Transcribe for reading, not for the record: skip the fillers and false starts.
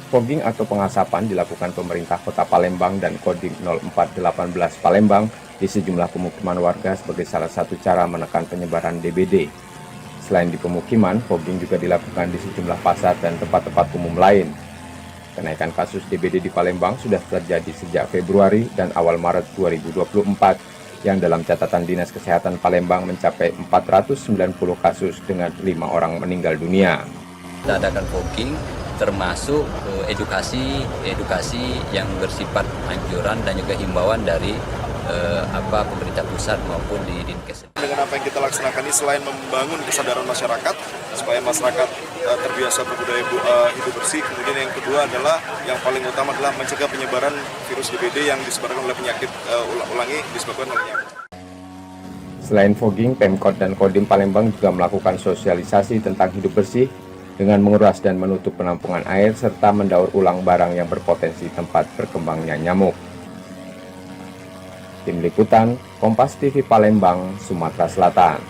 Fogging atau pengasapan dilakukan pemerintah Kota Palembang dan Kodim 0418 Palembang di sejumlah pemukiman warga sebagai salah satu cara menekan penyebaran DBD. Selain di pemukiman, fogging juga dilakukan di sejumlah pasar dan tempat-tempat umum lain. Kenaikan kasus DBD di Palembang sudah terjadi sejak Februari dan awal Maret 2024, yang dalam catatan Dinas Kesehatan Palembang mencapai 490 kasus dengan 5 orang meninggal dunia. Kita adakan fogging termasuk edukasi yang bersifat anjuran dan juga himbauan dari pemerintah pusat maupun di Dinkes. Dengan apa yang kita laksanakan ini, selain membangun kesadaran masyarakat supaya masyarakat terbiasa berbudaya hidup bersih, kemudian yang kedua adalah yang paling utama adalah mencegah penyebaran virus DBD yang disebabkan oleh penyakit disebabkan oleh nyamuk. Selain fogging, Pemkot dan Kodim Palembang juga melakukan sosialisasi tentang hidup bersih dengan menguras dan menutup penampungan air serta mendaur ulang barang yang berpotensi tempat berkembangnya nyamuk. Tim Liputan, Kompas TV Palembang, Sumatera Selatan.